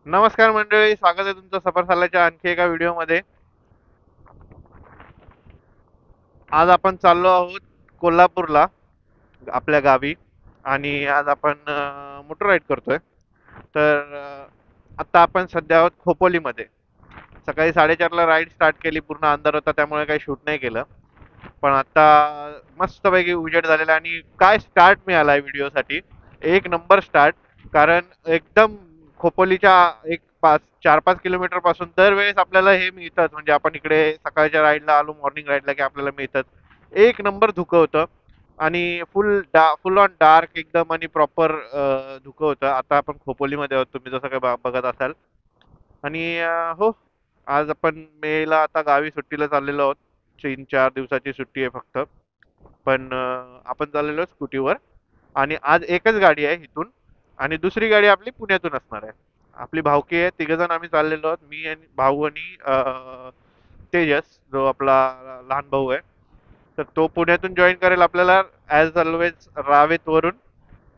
नमस्कार मंडळी, स्वागत आहे तुमचं सफर सालाच्या आणखी एका व्हिडिओमध्ये. आज आपण चाललो आहोत कोल्हापूरला, आपल्या गावी. आणि आज आपण मोटर राईड करतोय. तर आता आपण सध्या आहोत खोपोलीमध्ये. सकाळी 4:30ला राईड स्टार्ट केली, पूर्ण अंधार होता त्यामुळे काही शूट नाही केलं. पण आता मस्तपैकी उजेड झालेला आणि काय स्टार्ट मिळाला आहे व्हिडिओसाठी. एक नंबर स्टार्ट. कारण एकदम खोपोलीच्या एक 4-5 किलोमीटर पासून दरवेळेस आपल्याला हे मिळतात, म्हणजे आपण इकडे सकाळच्या राईडला आलो, मॉर्निंग राईडला, की आपल्याला मिळतात. एक नंबर धुकं होतं. आणि फुल ऑन डार्क एकदम, आणि प्रॉपर धुकं होतं. आता आपण खोपोलीमध्ये आहोत, तुम्ही जसं काय बघत असाल. आणि हो, आज आपण मेला आता गावी सुट्टीला चाललेलो आहोत. 3-4 दिवसाची सुट्टी आहे फक्त. पण आपण चाललेलो स्कूटीवर. आणि आज एकच गाडी आहे इथून. आणि दुसरी गाडी आपली पुण्यातून असणार आहे. आपली भावकी आहे, तिघ जण आम्ही चाललेलो आहोत, मी आणि भाऊ आणि तेजस, जो आपला लहान भाऊ आहे. तर तो पुण्यातून जॉईन करेल आपल्याला, ॲज ऑलवेज रावेत वरून.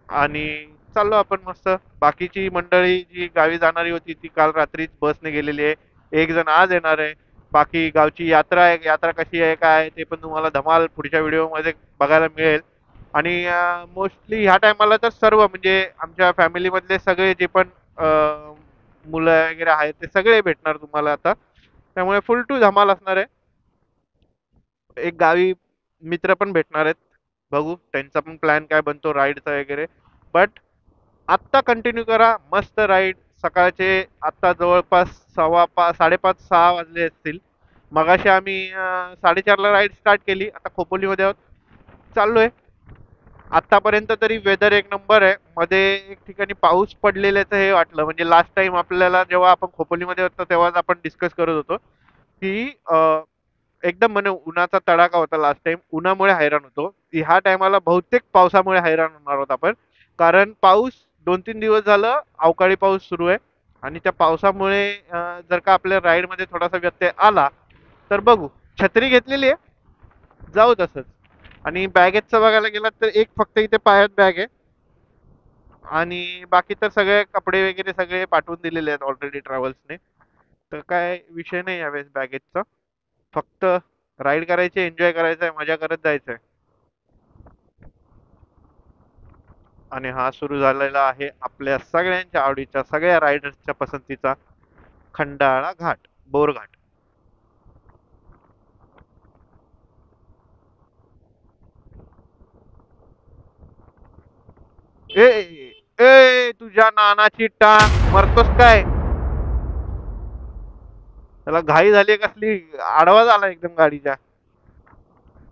आणि चाललो आपण मस्त. बाकीची मंडळी जी गावी जाणारी होती ती काल रात्रीच बसने गेलेली आहे. एक जण आज येणार आहे. बाकी गावची यात्रा आहे, यात्रा कशी आहे काय आहे ते पण तुम्हाला धमाल पुढच्या व्हिडिओमध्ये बघायला मिळेल. आणि मोस्टली ह्या टायमाला तर सर्व, म्हणजे आमच्या फॅमिलीमधले सगळे जे पण मुलं वगैरे आहेत ते सगळे भेटणार तुम्हाला आता. त्यामुळे फुल टू धमाल असणार आहे. एक गावी मित्र पण भेटणार आहेत. बघू त्यांचा पण प्लॅन काय बनतो राईडचा वगैरे. बट आत्ता कंटिन्यू करा मस्त राईड. सकाळचे आत्ता जवळपास 5:15 6 वाजले असतील. मगाशी आम्ही 4:30ला राईड स्टार्ट केली, आता खोपोलीमध्ये आहोत, चाललोय. आतापर्यंत तरी वेदर एक नंबर आहे. मध्ये एक ठिकाणी पाऊस पडलेल्याचं हे वाटलं, म्हणजे लास्ट टाइम आपल्याला जेव्हा आपण खोपोलीमध्ये होतो तेव्हाच आपण डिस्कस करत होतो की एकदम म्हणे उन्हाचा तडाखा होता लास्ट टाइम, उन्हामुळे हैराण होतो. ह्या टायमाला बहुतेक पावसामुळे हैराण होणार आहोत आपण. कारण पाऊस 2-3 दिवस झालं अवकाळी पाऊस सुरू आहे. आणि त्या पावसामुळे जर का आपल्या राईडमध्ये थोडासा व्यत्यय आला तर बघू. छत्री घेतलेली आहे, जाऊ तसंच. आणि बॅगेजचं बघायला गेलात तर एक फक्त इथे पायात बॅग आहे. आणि बाकी तर सगळे कपडे वगैरे सगळे पाठवून दिलेले आहेत ऑलरेडी ट्रॅव्हल्सने. तर काय विषय नाही यावेळेस बॅगेजचा. फक्त राईड करायची, एन्जॉय करायचा आहे, मजा करत जायचंय. आणि हा सुरू झालेला आहे आपल्या सगळ्यांच्या आवडीचा, सगळ्या रायडर्सच्या पसंतीचा खंडाळा घाट, बोरघाट. ए ए तुझ्या नानाची टांग, मरतोस काय? त्याला घाई झाली कसली, आडवा झाला एकदम गाडीच्या.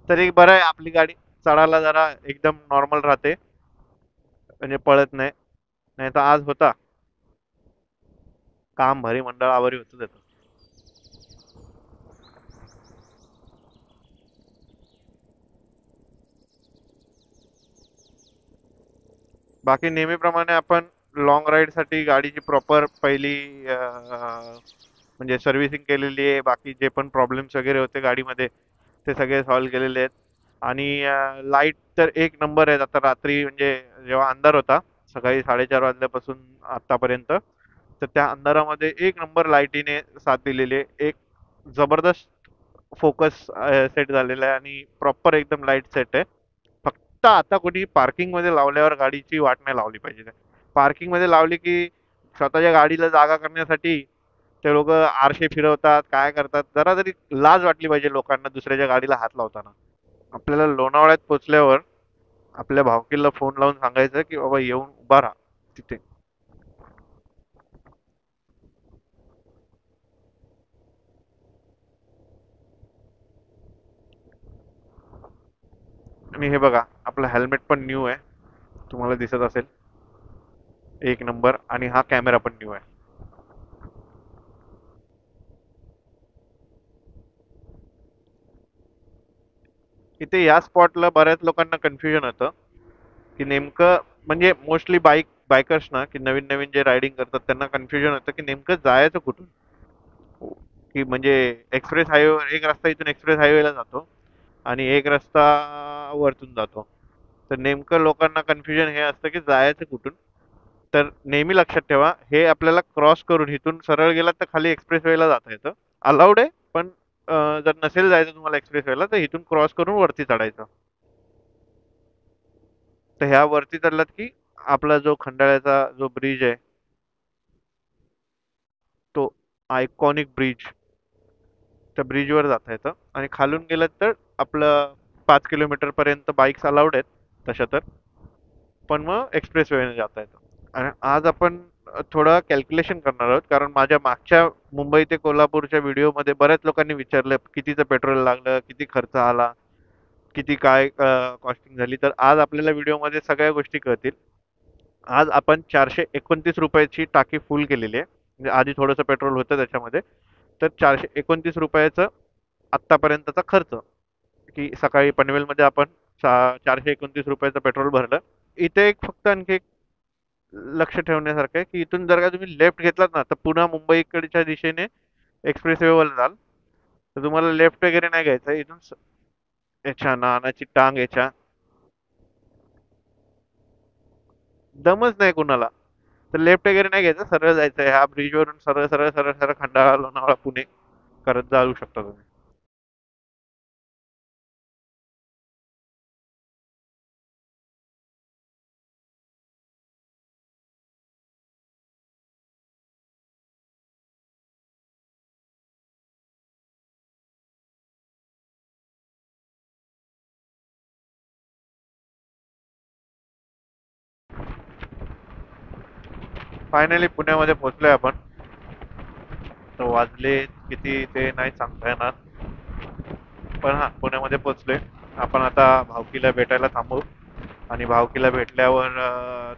तरी बरं आहे आपली गाडी, चढायला जरा एकदम नॉर्मल राहते, म्हणजे पळत नाही. नाही तर आज होता काम भरी, मंडळावरी होतं त्याचं. बाकी नेहमीप्रमाणे आपण लॉंग राईड साठी गाडीची प्रॉपर पहिली म्हणजे सर्व्हिसिंग केलेली आहे. बाकी जे पण प्रॉब्लेम्स वगैरे होते गाडीमध्ये ते सगळे सॉल्व्ह केलेले आहेत. आणि लाईट तर एक नंबर आहेत आता. रात्री म्हणजे जेव्हा अंधार होता, सकाळी 4:30 वाजल्यापासून आतापर्यंत, तर त्या अंधारामध्ये एक नंबर लाईटीने साथ दिलेली आहे. एक जबरदस्त फोकस सेट झालेला आहे आणि प्रॉपर एकदम लाईट सेट आहे. फक्त आता कोणी पार्किंग मध्ये लावल्यावर गाडीची वाट नाही लावली पाहिजे. पार्किंग मध्ये लावली की स्वतःच्या गाडीला जागा करण्यासाठी ते लोक आरशे फिरवतात, काय करतात. जरा तरी लाज वाटली पाहिजे लोकांना दुसऱ्याच्या गाडीला हात लावताना. आपल्याला लोणावळ्यात पोहोचल्यावर आपल्या भावकीला फोन लावून सांगायचं की बाबा येऊन उभा राहा तिथे. आणि हे बघा, आपलं हेल्मेट पण न्यू आहे, तुम्हाला दिसत असेल. एक नंबर. आणि हा कॅमेरा पण न्यू आहे. इथे या स्पॉटला बऱ्याच लोकांना कन्फ्युजन होतं की नेमकं, म्हणजे मोस्टली बायकर्स ना, की नवीन नवीन जे रायडिंग करतात त्यांना कन्फ्युजन होतं की नेमकं जायचं कुठून. की म्हणजे एक्सप्रेस हायवे, एक रस्ता इथून एक्सप्रेस हायवेला जातो आणि एक रस्ता वरतून जातो. तर नेमकं लोकांना कन्फ्युजन हे असतं की जायचं कुठून. तर नेहमी लक्षात ठेवा, हे आपल्याला क्रॉस करून इथून सरळ गेलात तर खाली एक्सप्रेस वेला जाता येतं. अलाउड आहे, पण जर नसेल जायचं तुम्हाला एक्सप्रेस वेला तर इथून क्रॉस करून वरती चढायचं. तर ह्या वरती चढलात की आपला जो खंडाळ्याचा जो ब्रिज आहे, तो आयकॉनिक ब्रिज, त्या ब्रिजवर जाता येतं. आणि खालून गेलं तर आपलं 5 किलोमीटर पर्यंत बाईक्स अलाउड आहेत तशा तर, पण मग एक्सप्रेस वेने जाता येतं. आणि आज आपण थोडं कॅल्क्युलेशन करणार आहोत, कारण माझ्या मागच्या मुंबई ते कोल्हापूरच्या व्हिडिओमध्ये बऱ्याच लोकांनी विचारलं कितीचं पेट्रोल लागलं, किती खर्च आला, किती काय कॉस्टिंग झाली. तर आज आपल्याला व्हिडिओमध्ये सगळ्या गोष्टी कळतील. आज आपण 429 रुपयाची टाकी फुल केलेली आहे. म्हणजे आधी थोडंसं पेट्रोल होतं त्याच्यामध्ये. तर 429 रुपयाचं आत्तापर्यंतचा खर्च, की सकाळी पनवेलमध्ये आपण 429 रुपयाचं पेट्रोल भरलं. इथे एक फक्त आणखी एक लक्ष ठेवण्यासारखं आहे, की इथून जर का तुम्ही लेफ्ट घेतलात ना तर पुन्हा मुंबईकडच्या दिशेने एक्सप्रेस वेवर जाल, तर तुम्हाला लेफ्ट वगैरे नाही घ्यायचं. इथून याच्या नानाची टांग याच्या दमच नाही कुणाला, तर लेफ्ट वगैरे नाही घ्यायचं, सरळ जायचं. ह्या ब्रिजवरून सरळ सरळ सरळ सरळ खंडाळा लोणावळा पुणे करत जाऊ शकता तुम्ही. फायनली पुण्यामध्ये पोहोचलोय आपण. तर वाजले किती ते नाही सांगता येणार, पण हा पुण्यामध्ये पोहोचलोय. आपण आता भावकीला भेटायला थांबू, आणि भावकीला भेटल्यावर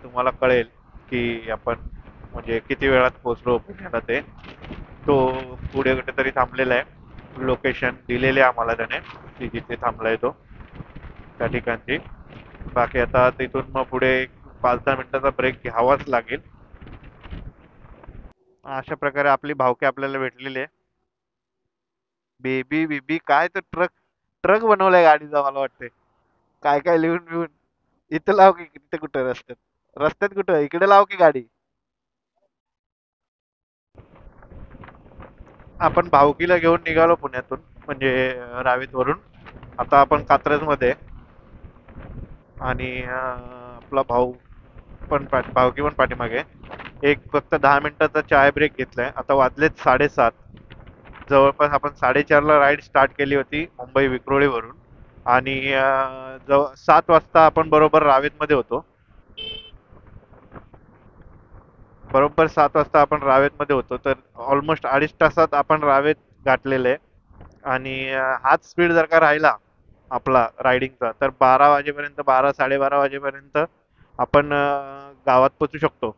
तुम्हाला कळेल की आपण म्हणजे किती वेळात पोहोचलो पुण्याला ते. तो पुढे कुठेतरी थांबलेला आहे, लोकेशन दिलेले आम्हाला त्याने, की जिथे थांबलाय तो त्या ठिकाणची. बाकी आता तिथून मग पुढे एक 5-10 मिनिटाचा ब्रेक घ्यावाच लागेल. अशा प्रकारे आपली भावकी आपल्याला भेटलेली आहे. बेबी बेबी काय तर ट्रक ट्रक बनवलाय गाडीचा मला वाटते. काय काय लिहून लिहून. इथं लाव की इथं कुठं रस्त्यात, रस्त्यात कुठं इकडे लाव की गाडी. आपण भावकीला घेऊन निघालो पुण्यातून, म्हणजे रावेत वरून. आता आपण कात्रज मध्ये, आणि आपला भाऊ पण भावकी पण पाठीमागे आहे. एक फक्त 10 मिनिटाचा चाय ब्रेक घेतलाय. आता वाजलेत 7:30. जवळपास आपण 4:30ला राईड स्टार्ट केली होती मुंबई विक्रोळीवरून, आणि 7 वाजता आपण बरोबर रावेतमध्ये होतो. बरोबर 7 वाजता आपण रावेतमध्ये होतो, तर ऑलमोस्ट 2.5 तासात आपण रावेत गाठलेलं आहे. आणि हाच स्पीड जर का राहिला आपला रायडिंगचा, तर 12 वाजेपर्यंत, 12-12:30 वाजेपर्यंत आपण गावात पोचू शकतो.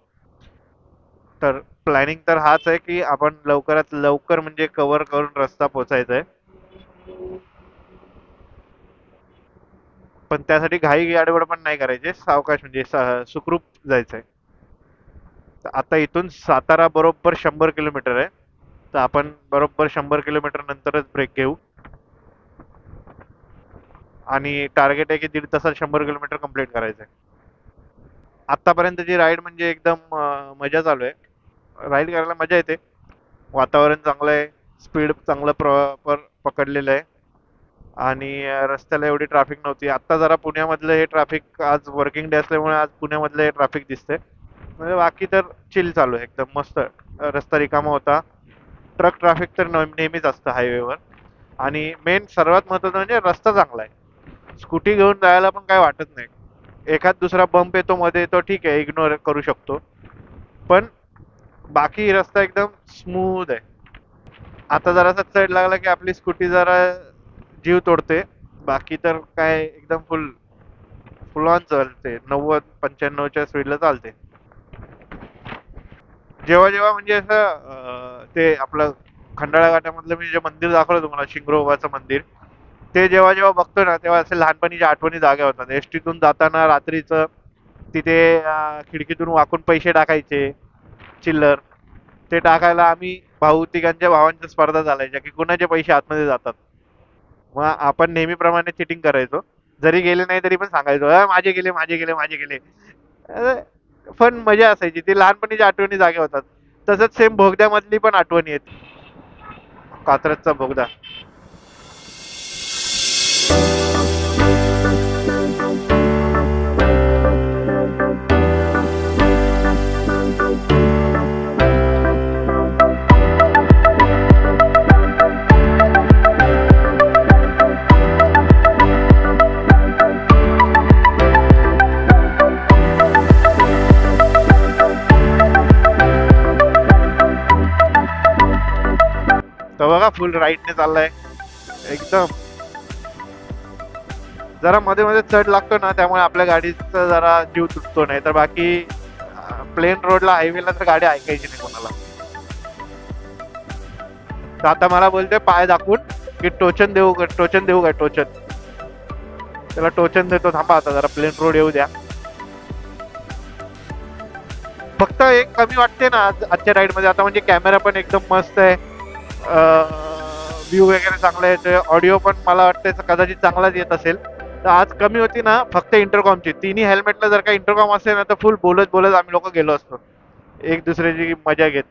तर प्लॅनिंग तर हाच आहे की आपण लवकरात लवकर म्हणजे कव्हर करून रस्ता पोचायचा आहे. पण त्यासाठी घाई गडबड पण नाही करायची, सावकाश म्हणजे सुखरूप जायचंय. तर आता इथून सातारा बरोबर 100 किलोमीटर आहे. तर आपण बरोबर 100 किलोमीटर नंतरच ब्रेक घेऊ. आणि टार्गेट आहे की 1.5 तासात 100 किलोमीटर कंप्लीट करायचंय. आतापर्यंतची राईड म्हणजे एकदम मजा चालू आहे. राईड करायला मजा येते. वातावरण चांगलं आहे. स्पीड चांगलं प्रॉपर पकडलेलं आहे. आणि रस्त्याला एवढी ट्रॅफिक नव्हती. आत्ता जरा पुण्यामधलं हे ट्रॅफिक, आज वर्किंग डे असल्यामुळे आज पुण्यामधलं हे ट्रॅफिक दिसतंय. म्हणजे बाकी तर चिल चालू आहे एकदम मस्त. रस्ता रिकामा होता. ट्रक ट्रॅफिक तर नेहमीच असतं हायवेवर. आणि मेन सर्वात महत्वाचं म्हणजे रस्ता चांगला आहे. स्कूटी घेऊन जायला पण काय वाटत नाही. एखाद दुसरा बंप येतो मध्ये येतो, ठीक आहे, इग्नोर करू शकतो. पण बाकी रस्ता एकदम स्मूथ आहे. आता जरासा चढ लागला की आपली स्कूटी जरा जीव तोडते. बाकी तर काय एकदम फुल ऑन चालते, 90-95च्या स्पीडला चालते. जेव्हा जेव्हा म्हणजे असं ते आपलं खंडाळा घाटामधलं मी जे मंदिर दाखवलं तुम्हाला, शिंगरोबाचं मंदिर, ते जेव्हा जेव्हा बघतो ना तेव्हा असे लहानपणीच्या आठवणी जाग्या होतात. एसटीतून जाताना रात्रीचं तिथे खिडकीतून वाकून पैसे टाकायचे, चिल्लर. ते टाकायला आम्ही तिघांच्या भावांच्या स्पर्धा चालायच्या की कुणाचे पैसे आतमध्ये जातात. मग आपण नेहमीप्रमाणे चिटिंग करायचो. जरी गेले नाही तरी पण सांगायचो, माझे गेले, माझे गेले, माझे गेले." पण मजा असायची, ती लहानपणीच्या आठवणी जाग्या होतात. तसंच सेम बोगद्यामधली पण आठवणी आहेत. कात्रजचा बोगदा. तो बघा फुल राईटने चाललाय एकदम. जरा मध्ये मध्ये चढ लागतो ना, त्यामुळे आपल्या गाडीचा जरा जीव तुटतो. नाही तर बाकी प्लेन रोडला, हायवेला तर गाडी ऐकायची नाही कोणाला. तर आता मला बोलते पाय दाखवून की टोचन देऊ का, टोचन देऊ काय, टोचन. त्याला टोचन देतो, थांबा आता जरा प्लेन रोड येऊ द्या. फक्त एक कमी वाटते ना आजच्या राईड मध्ये आता, म्हणजे कॅमेरा पण एकदम मस्त आहे, व्ह्यू वगैरे चांगला येतोय, ऑडिओ पण मला वाटतं कदाचित चांगलाच येत असेल. तर आज कमी होती ना फक्त इंटरकॉमची. तिन्ही हेल्मेटला जर का इंटरकॉम असेल ना तर फुल बोलत बोलत आम्ही लोक गेलो असतो, एक दुसऱ्याची मजा घेत.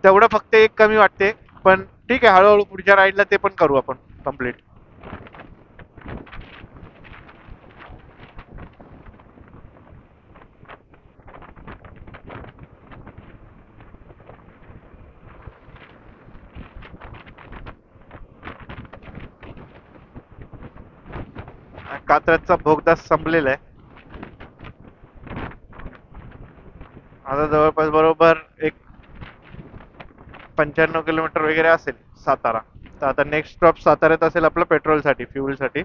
तेवढं फक्त एक कमी वाटते. पण ठीक आहे, हळूहळू पुढच्या राईडला ते पण करू आपण कम्प्लीट. कात्रजचा बोगदा संपलेला आहे. आता जवळपास बरोबर एक 95 किलोमीटर वगैरे असेल सातारा. तर आता नेक्स्ट स्टॉप साताऱ्यात असेल आपलं पेट्रोलसाठी, फ्युलसाठी.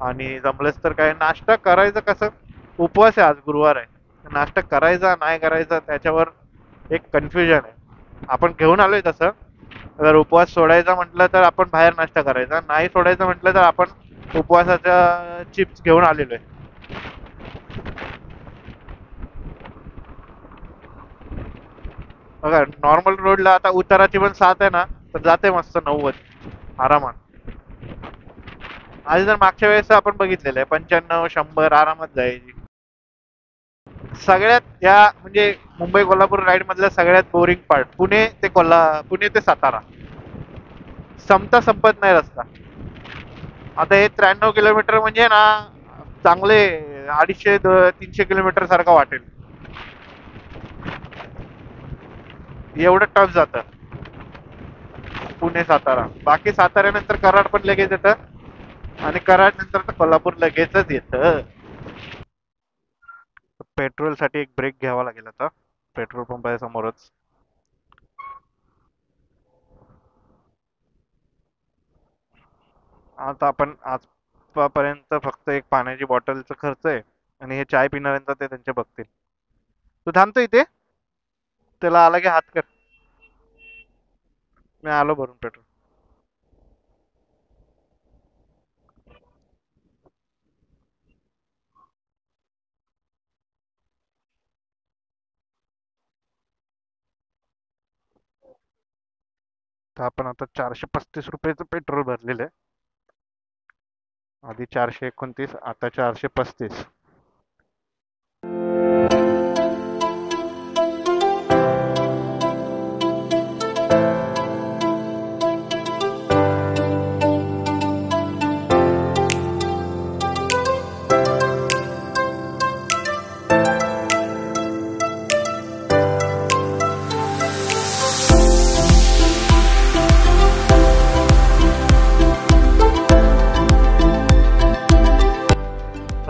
आणि जमलंच तर काय नाश्ता करायचं कसं, उपवास आहे आज, गुरुवार आहे. नाश्ता करायचा नाही करायचा त्याच्यावर एक कन्फ्युजन आहे. आपण घेऊन आलोय तसं, जर उपवास सोडायचा म्हटलं तर आपण बाहेर नाश्ता करायचा, नाही सोडायचं म्हटलं तर आपण उपवासाच्या चिप्स घेऊन आलेलो आहे. बघा नॉर्मल रोडला आता उताराची पण 7 आहे ना, तर जाते मस्त 90 आरामात. आधी जर मागच्या वेळेस आपण बघितलेलं आहे 95-100 आरामात जायची. सगळ्यात या म्हणजे मुंबई कोल्हापूर राईड मधल्या सगळ्यात बोरिंग पार्ट पुणे ते सातारा, संपता संपत नाही रस्ता. आता हे 93 किलोमीटर म्हणजे ना चांगले 250-300 किलोमीटर सारखं वाटेल, एवढं टफ जातं पुणे सातारा. बाकी साताऱ्यानंतर कराड पण लगेच येतं, आणि कराड नंतर तर कोल्हापूर लगेचच येतं. पेट्रोल साठी एक ब्रेक घ्यावा लागेल आता, पेट्रोल पंप आहे समोरच. आता आपण आजपर्यंत फक्त एक पाण्याची बॉटलचा खर्च आहे, आणि हे चाय पिणाऱ्यांचा ते त्यांचे बघतील. तू थांबतो इथे, त्याला आला की हात कर. मी आलो भरून पेट्रोल. तर आपण आता 435 रुपयाचं पेट्रोल भरलेलं आहे. आधी 429, आता 435.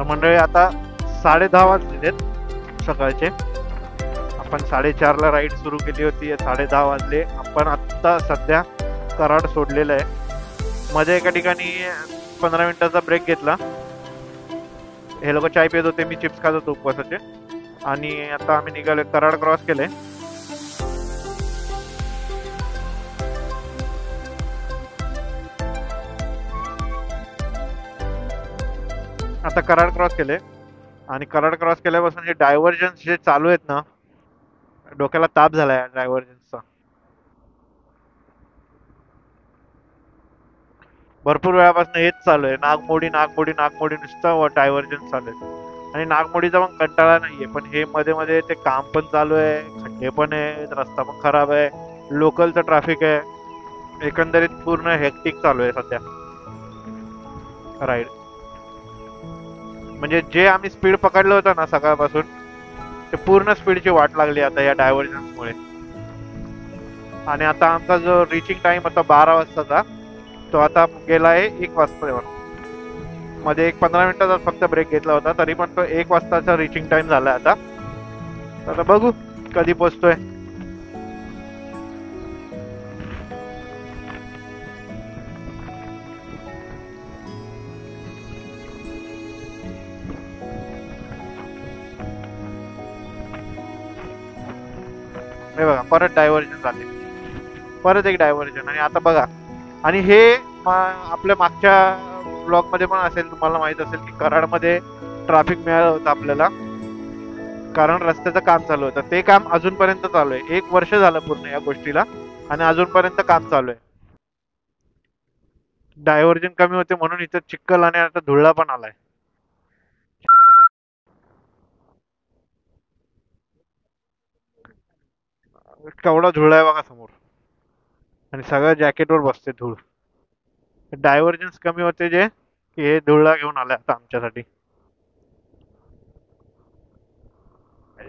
मंडळी आता 10:30 वाजलेत सकाळचे. आपण 4:30 ला राईड सुरू केली होती, 10:30 वाजले. आपण आत्ता सध्या कराड सोडलेलं आहे. मध्ये एका ठिकाणी 15 मिनिटाचा ब्रेक घेतला. हे लोक चाय पित होते, मी चिप्स खात होतो उपवासाचे. आणि आता आम्ही निघालो, कराड क्रॉस केले. आता कराड क्रॉस केले, आणि कराड क्रॉस केल्यापासून जे डायव्हर्जन्स जे चालू आहेत ना, डोक्याला ताप झालाय डायव्हर्जन्सचा. भरपूर वेळापासून हेच चालू आहे, नागमोडी नागमोडी नागमोडी, नुसतं डायव्हर्जन्स चालू आहे. आणि नागमोडीचा पण कंटाळा नाहीये, पण हे मध्ये मध्ये ते काम पण चालू आहे, खड्डे पण आहे, रस्ता पण खराब आहे, लोकलचं ट्रॅफिक आहे, एकंदरीत पूर्ण हेक्टिक चालू आहे सध्या राईड. म्हणजे जे आम्ही स्पीड पकडलं होतं ना सकाळपासून, ते पूर्ण स्पीडची वाट लागली आता या डायव्हर्जन्समुळे. आणि आता आमचा जो रिचिंग टाइम होता 12 वाजताचा, तो आता गेला आहे 1 वाजता. मध्ये एक 15 मिनिटाचा फक्त ब्रेक घेतला होता, तरी पण तो 1 वाजताचा रिचिंग टाइम झाला आता. आता बघू कधी पोचतोय. हे बघा परत डायव्हर्जन झाले, परत एक डायव्हर्जन. आणि आता बघा, आणि हे आपल्या मागच्या ब्लॉग मध्ये पण असेल, तुम्हाला माहित असेल की कराडमध्ये ट्रॅफिक मिळालं होतं आपल्याला, कारण रस्त्याचं काम चालू होतं. ते काम अजूनपर्यंत चालू आहे, 1 वर्ष झालं पूर्ण या गोष्टीला, आणि अजूनपर्यंत काम चालू आहे. डायव्हर्जन कमी होते म्हणून इथं चिखल आणि आता धुळा पण आलाय. केवढा धुळा आहे बघा समोर, आणि सगळ्या जॅकेटवर बसते धूळ. डायव्हर्जन्स कमी होते जे, की हे धुळा घेऊन आलाय आता आमच्यासाठी.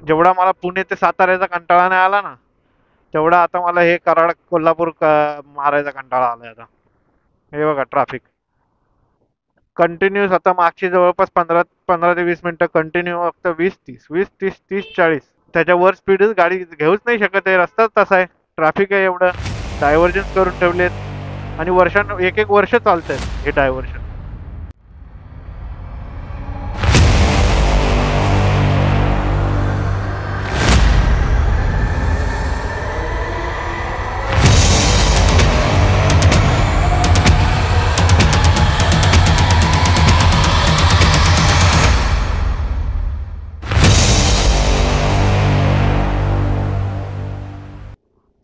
जेवढा मला पुणे ते साताऱ्याचा कंटाळा नाही आला ना, तेवढा आता मला हे कराड कोल्हापूर मारायचा कंटाळा आलाय आता. हे बघा ट्रॅफिक कंटिन्यूस, आता मागची जवळपास 15 ते 20 मिनिटं कंटिन्यू, फक्त 20 30 20 30 30 40, त्याच्यावर स्पीडच गाडी घेऊच नाही शकत आहे. रस्ताच तसा आहे, ट्रॅफिक आहे एवढं, डायव्हर्जन करून ठेवलेत, आणि एक एक वर्ष चालत हे डायव्हर्जन.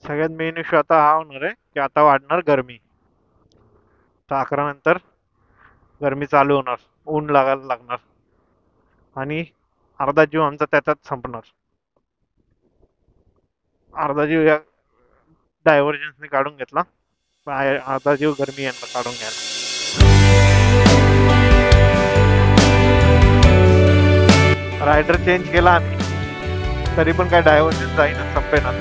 सगळ्यात मेन इश्यू आता हा होणार आहे की आता वाढणार गरमी. तर 11 नंतर गरमी चालू होणार, ऊन लागायला लागणार, आणि अर्धा जीव आमचा त्याच्यात संपणार. अर्धा जीव या डायव्हर्जन्सने काढून घेतला, अर्धा जीव गरमी यांना काढून घ्यायला. रायडर चेंज केला आम्ही, तरी पण काय डायव्हर्जन जाईना, संपेना.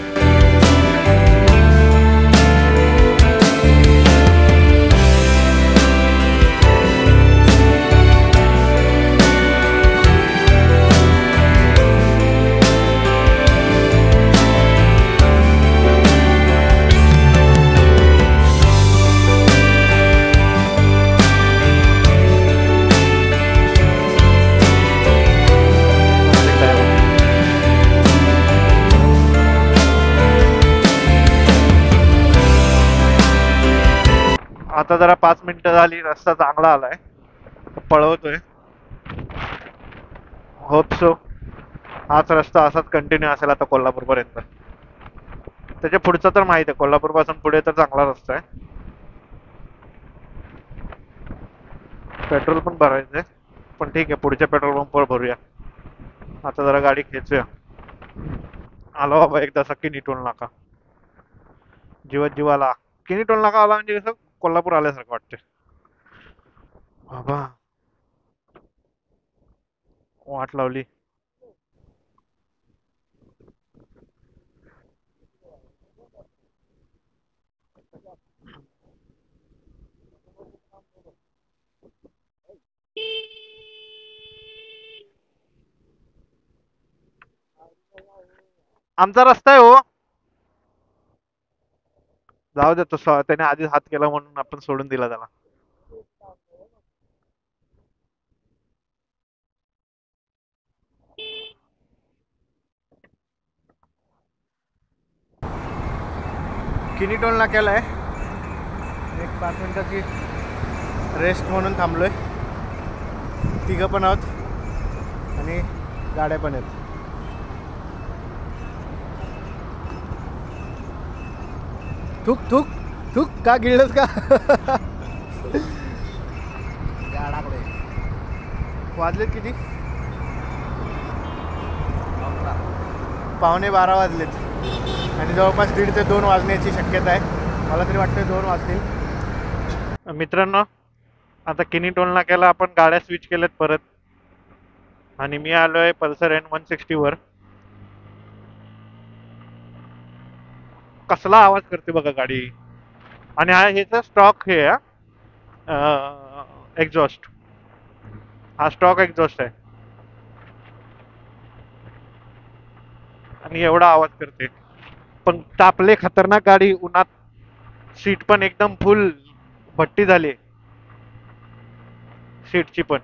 आता जरा 5 मिनिटं झाली, रस्ता चांगला आलाय, पळवतोय. होप सो हाच रस्ता असाच कंटिन्यू असेल आता कोल्हापूर पर्यंत. त्याच्या पुढचा तर माहित आहे, कोल्हापूर पासून पुढे तर चांगला रस्ता आहे. पेट्रोल पण भरायचंय, पण ठीक आहे, पुढच्या पेट्रोल पंपवर भरूया. आता जरा गाडी खेचूया. आलो बाबा एकदा किनी टोल नाका, जीवात जीव आला. किनी टोल नाका आला म्हणजे कसं कोल्हापूर आल्यासारखं वाटतं बाबा. वाट लावली. आमचा रस्ता आहे हो. जाऊ दे, तो त्याने आधीच हात केला म्हणून आपण सोडून दिला त्याला. किनी टोल नाक्याला आहे, एक 5 मिनिटाची रेस्ट म्हणून थांबलोय. तिघं पण आहोत आणि गाड्या पण आहेत. थुक थुक थुक का गिळलंस का? गाडाकडे वाजलेत किती? 12:15 वाजलेत आणि जवळपास 1:30 ते 2 वाजण्याची शक्यता आहे. मला तरी वाटतं 2 वाजतील. मित्रांनो, आता किनी टोल नाक्याला आपण गाड्या स्विच केल्यात परत आणि मी आलोय पल्सर N160 वर. कसला आवाज करते बघा गाडी. आणि हा ह्याचा स्टॉक हे एक्झॉस्ट. हा स्टॉक एक्झॉस्ट आहे आणि एवढा आवाज करते. पण तापले खतरनाक गाडी उन्हात. सीट पण एकदम फुल भट्टी झाली सीटची पण.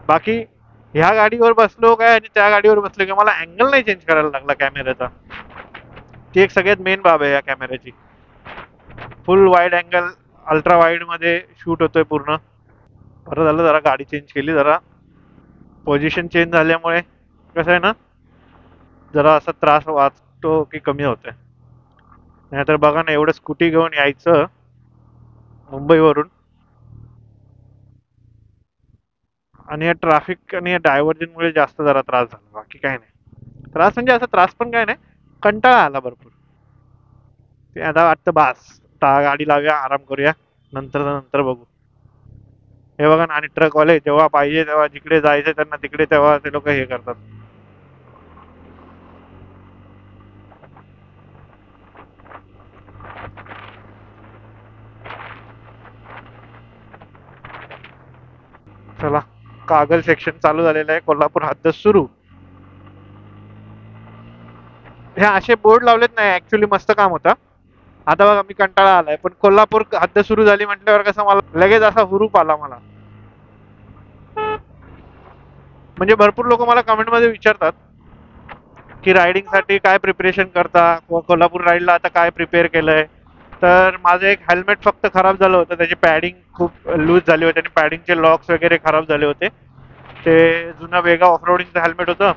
बाकी ह्या गाडीवर बसलो काय आणि त्या गाडीवर बसलो की मला अँगल नाही चेंज करायला लागला कॅमेऱ्याचा. ती एक सगळ्यात मेन बाब आहे या कॅमेऱ्याची. फुल वाईड अँगल अल्ट्रा वाईड मध्ये शूट होतोय पूर्ण. बरं झालं जरा गाडी चेंज केली. जरा पोझिशन चेंज झाल्यामुळे कसं आहे ना, जरा असा त्रास वाचतो की कमी होतोय. नाहीतर बघा ना, एवढं स्कूटी घेऊन यायचं मुंबईवरून आणि या ट्रॅफिक आणि या डायव्हर्जनमुळे जास्त जरा त्रास झाला. बाकी काय नाही त्रास, म्हणजे असा त्रास पण काय नाही, कंटाळा आला भरपूर. ते आता वाटतं बास, आता गाडी लावूया, आराम करूया, नंतर बघू. हे बघा ना, आणि ट्रकवाले जेव्हा पाहिजे तेव्हा जिकडे जायचं त्यांना तिकडे, तेव्हा ते लोक हे करतात. चला, कागल सेक्शन चालू झालेलं आहे. कोल्हापूर हद्द सुरू. हे असे बोर्ड लावलेत नाही, ऍक्च्युली मस्त काम होतं. आता बघा मी कंटाळा आलाय, पण कोल्हापूर हद्द सुरू झाली म्हटल्यावर कसं मला लगेच असा हुरूप आला मला. म्हणजे भरपूर लोक मला कमेंटमध्ये विचारतात की रायडिंग साठी काय प्रिपरेशन करता, कोल्हापूर राईडला आता काय प्रिपेअर केलंय. तर माझं एक हेल्मेट फक्त खराब झालं होतं, त्याची पॅडिंग खूप लूज झाली होती आणि पॅडिंगचे लॉक्स वगैरे खराब झाले होते. ते जुनं वेगा ऑफरोडिंगचं हेल्मेट होतं.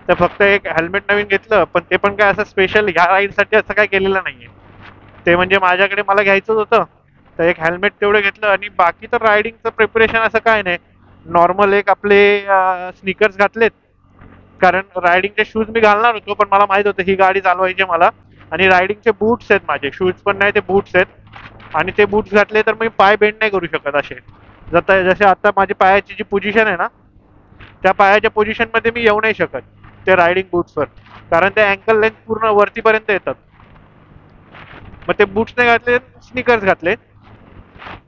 तर फक्त एक हेल्मेट नवीन घेतलं, पण ते पण काय असं स्पेशल ह्या राईडसाठी असं काय केलेलं नाहीये. ते म्हणजे माझ्याकडे मला घ्यायचंच होतं, तर एक हेल्मेट तेवढं घेतलं. आणि बाकी तर रायडिंगचं प्रिपरेशन असं काय नाही. नॉर्मल एक आपले स्निकर्स घातलेत, कारण रायडिंगचे शूज मी घालणार होतो, पण मला माहित होतं ही गाडी चालवायची मला. आणि रायडिंगचे बूट्स आहेत माझे, शूज पण नाही, ते बूट्स आहेत. आणि ते बूट्स घातले तर मी पाय बेंड नाही करू शकत असे. जसे आता माझी पायाची जी पोझिशन आहे ना, त्या पायाच्या पोझिशन मध्ये मी येऊ नाही शकत ते रायडिंग बूट्सवर, कारण ते अँकल लेंथ पूर्ण वरतीपर्यंत येतात. मग ते बूट्स नाही घातले, स्निकर्स घातले.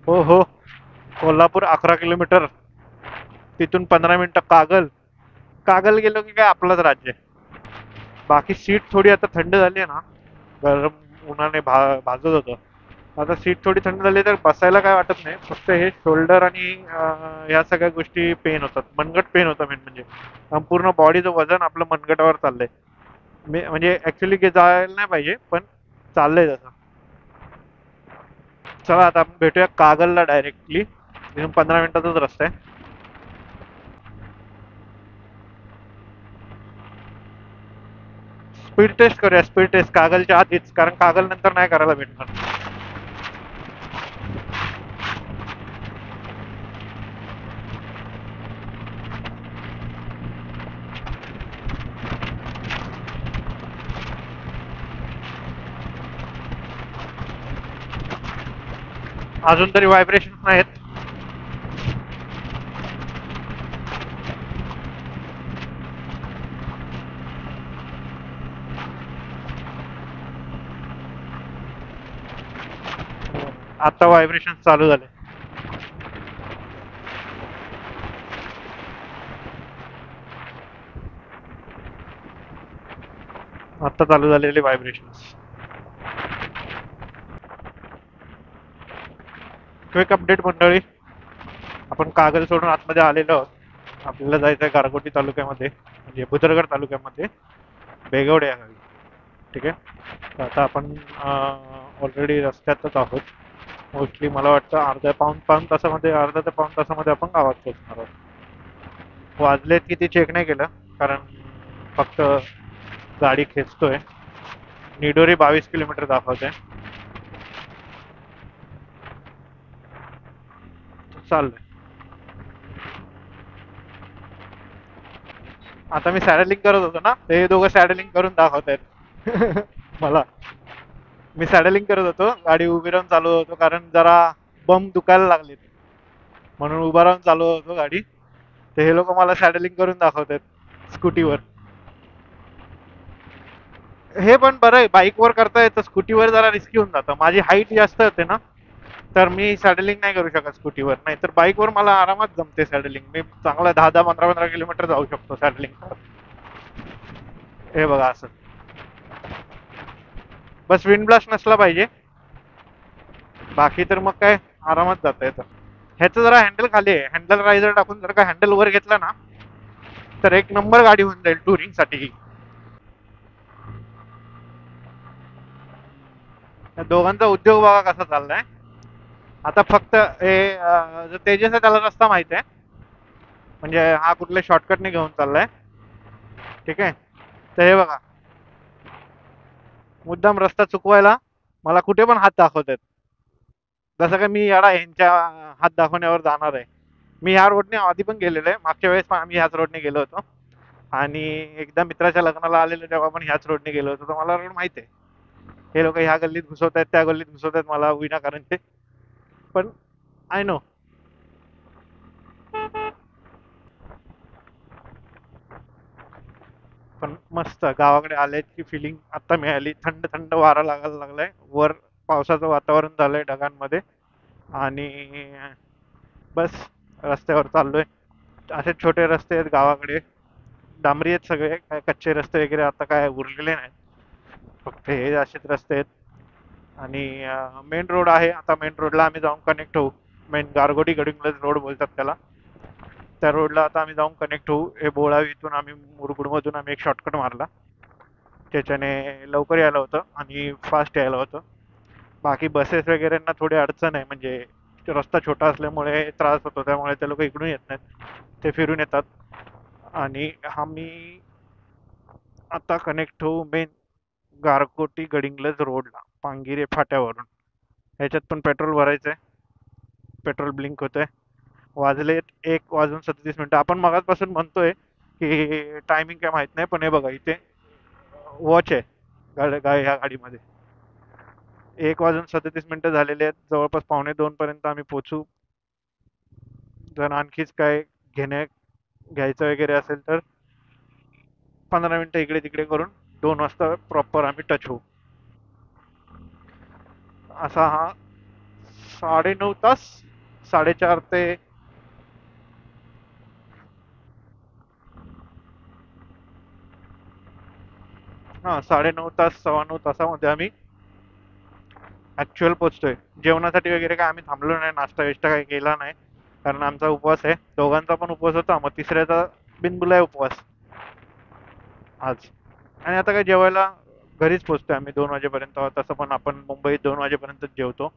हो हो, कोल्हापूर 11 किलोमीटर, तिथून 15 मिनिटं कागल. कागल गेलो की काय आपलंच राज्य. बाकी सीट थोडी आता थंड झाली आहे ना, गरम उन्हाने भाजत होतं. आता सीट थोडी थंड झाली तर बसायला काय वाटत नाही. फक्त हे शोल्डर आणि ह्या सगळ्या गोष्टी पेन होतात. मनगट पेन होतं मेन म्हणजे. संपूर्ण बॉडीचं वजन आपलं मनगटावर चाललंय. म्हणजे ऍक्च्युली जायला नाही पाहिजे, पण चाललंय तसं. चला आता आपण भेटूया कागलला डायरेक्टली. तिथून 15 मिनिटाचाच रस्ता आहे. स्पीड टेस्ट करूया, स्पीड टेस्ट कागलच्या आधीच, कारण कागल नंतर नाही करायला भेटणार. अजून तरी व्हायब्रेशन नाहीत. आता व्हायब्रेशन चालू झाले. आता चालू झालेले व्हायब्रेशन. क्विक अपडेट मंडळी, आपण कागल सोडून आतमध्ये आलेलो आहोत. आपल्याला जायचं आहे गारगोटी तालुक्यामध्ये, म्हणजे भुदरगड तालुक्यामध्ये बेगवडे या गावी. ठीक आहे, तर आता आपण ऑलरेडी रस्त्यातच आहोत. मोस्टली मला वाटतं पाऊण तासामध्ये, अर्धा ते पाऊण तासामध्ये आपण गावात पोहोचणार आहोत. वाजलेत किती चेक नाही केलं, कारण फक्त गाडी खेचतोय. निडोरी 22 किलोमीटर दाखवते. चाललंय. आता मी सॅडलिंग करत होतो ना, ते दोघं सॅडलिंग करून दाखवत आहेत मला. मी सॅडलिंग करत होतो, गाडी उभी राहून चालू होतो, कारण जरा बम दुखायला लागलेत म्हणून उभा राहून चालू होतो गाडी. ते हे लोक मला सॅडलिंग करून दाखवत आहेत स्कूटीवर. हे पण बरं आहे, बाईकवर करता येतं, स्कूटीवर जरा रिस्की होऊन जातं. माझी हाईट जास्त होते ना, तर मी सॅडलिंग नाही करू शकत स्कूटीवर. नाही तर बाईकवर मला आरामात जमते सॅडलिंग. मी चांगला 10-10, 15-15 किलोमीटर जाऊ शकतो सॅडलिंग करत. हे बघा असं. बस विंड ब्लास्ट नसला पाहिजे, बाकी तर मग काय आरामात जाता येतं. ह्याचं जरा हँडल खाली आहे, हँडल रायझर टाकून जर का हँडल वर घेतला ना, तर एक नंबर गाडी होऊन जाईल टुरिंग साठी. या दोघांचा उद्योग बघा कसा चाललाय. आता फक्त हे जो तेजस आहे त्याला रस्ता माहित आहे, म्हणजे हा कुठल्या शॉर्टकटने घेऊन चाललाय. ठीक आहे. तर हे बघा, मुद्दाम रस्ता चुकवायला मला कुठे पण हात दाखवतात. जसं का मी याडा यांच्या हात दाखवण्यावर जाणार आहे. मी ह्या रोडने आधी पण गेलेलो आहे, मागच्या वेळेस पण आम्ही ह्याच रोडने गेलो होतो. आणि एकदा मित्राच्या लग्नाला आलेलो तेव्हा पण ह्याच रोडने गेलो होतो, तर मला रोड माहित आहे. हे लोक ह्या गल्लीत घुसवत आहेत, त्या गल्लीत घुसवत आहेत मला विनाकारण ते. पण आय नो. पण मस्त गावाकडे आल्याची फिलिंग आता मिळाली. थंड थंड वारा लागायला लागलाय, वर पावसाचं वातावरण झालंय ढगांमध्ये. आणि बस रस्त्यावर चाललोय. असे छोटे रस्ते आहेत गावाकडे, डांबरी आहेत सगळे, काय कच्चे रस्ते वगैरे आता काय उरलेले नाहीत, फक्त हे असेच रस्ते आहेत. आणि मेन रोड आहे. आता मेन रोडला आम्ही जाऊन कनेक्ट होऊ. मेन गारगोटी गडिंग्लज रोड बोलतात त्याला. त्या रोडला आता आम्ही जाऊन कनेक्ट होऊ. हे बोळावी इथून आम्ही मुरगुडमधून आम्ही एक शॉर्टकट मारला, त्याच्याने लवकर यायला होतं आणि फास्ट यायला होतं. बाकी बसेस वगैरेंना थोडी अडचण आहे, म्हणजे रस्ता छोटा असल्यामुळे त्रास होतो, त्यामुळे ते लोक इकडून येत नाहीत, ते फिरून येतात. आणि आम्ही आता कनेक्ट होऊ मेन गारगोटी गडिंग्लज रोडला, पांगिरे फाट्यावरून. ह्याच्यात पण पेट्रोल भरायचंय, पेट्रोल ब्लिंक होतंय. वाजलेत 1:37. आपण मगाचपासून म्हणतोय की टायमिंग काय माहित नाही, पण हे बघा इथे वॉच आहे ह्या गाडीमध्ये. 1:37 झालेले आहेत. जवळपास 1:45 पर्यंत आम्ही पोचू. जर आणखीच काय घ्यायचं वगैरे असेल तर 15 मिनिटं इकडे तिकडे करून 2 वाजता प्रॉपर आम्ही टच होऊ. असा हा 9.5 तास, 4:30 ते हा 9.5 तास, 9.15 तासामध्ये आम्ही ऍक्च्युअल पोचतोय. जेवणासाठी वगैरे काय आम्ही थांबलो नाही, नाश्ता विष्टा काही केला नाही, कारण आमचा उपवास आहे. दोघांचा पण उपवास होता, मग तिसऱ्याचा बिनबुलाय उपवास आज. आणि आता काय जेवायला घरीच पोचतोय आम्ही 2 वाजेपर्यंत. तसं पण आपण मुंबईत 2 वाजेपर्यंत जेवतो.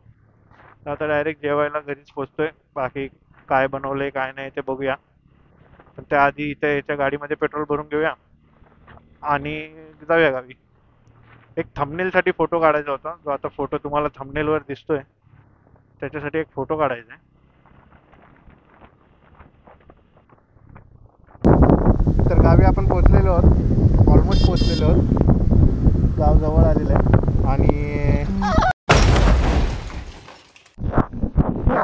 तर आता डायरेक्ट जेवायला घरीच पोचतोय. बाकी काय बनवलंय काय नाही ते बघूया, पण त्याआधी इथे याच्या गाडीमध्ये पेट्रोल भरून घेऊया आणि जाऊया गावी. एक थंबनेल साठी फोटो काढायचा होता, जो आता फोटो तुम्हाला थंबनेल वर दिसतोय, त्याच्यासाठी एक फोटो काढायचा आहे. तर गावी आपण पोचलेलो आहोत, ऑलमोस्ट पोचलेलो आहोत. गाव जवळ आलेलं आहे. आणि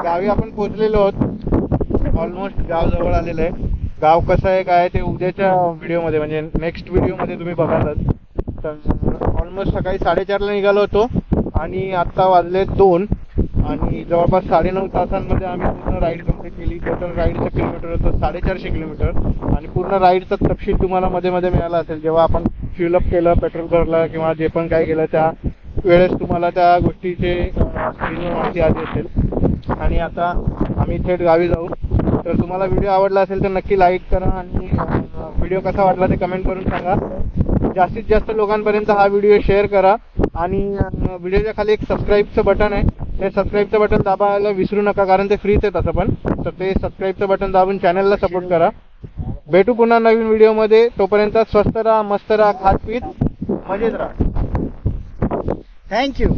गावी आपण पोचलेलो आहोत, ऑलमोस्ट गाव जवळ आलेलं आहे. गाव कसं आहे काय ते उद्याच्या व्हिडिओमध्ये, म्हणजे नेक्स्ट व्हिडिओमध्ये तुम्ही बघालच. तर ऑलमोस्ट सकाळी 4:30ला निघालो होतो आणि आत्ता वाजले 2. आणि जवळपास 9.5 तासांमध्ये आम्ही पूर्ण राईड कंप्लीट केली. टोटल राईडचं किलोमीटर होतं 450 किलोमीटर. आणि पूर्ण राईडचा तपशील तुम्हाला मध्ये मध्ये मिळाला असेल, जेव्हा आपण फ्युलअप केलं, पेट्रोल भरलं किंवा जे पण काय केलं त्या वेळेस तुम्हाला त्या गोष्टीचे स्क्रीनवर माहिती आली असेल. आणि आता आम्ही थेट गावी जाऊ. तर तुम्हाला व्हिडिओ आवडला असेल तर नक्की लाईक करा आणि व्हिडिओ कसा वाटला ते कमेंट करून सांगा. जास्तीत जास्त लोकांपर्यंत हा व्हिडिओ शेअर करा. आणि व्हिडिओच्या खाली एक सबस्क्राईबचं बटन आहे, ते सबस्क्राईबचं बटन दाबायला विसरू नका, कारण ते फ्रीच आहे तसं पण. तर ते सबस्क्राईबचं बटन दाबून चॅनलला सपोर्ट करा. भेटू पुन्हा नवीन व्हिडिओमध्ये. तोपर्यंत स्वस्त राहा, मस्त राहा, खात पीत मजेत राहा. थँक्यू.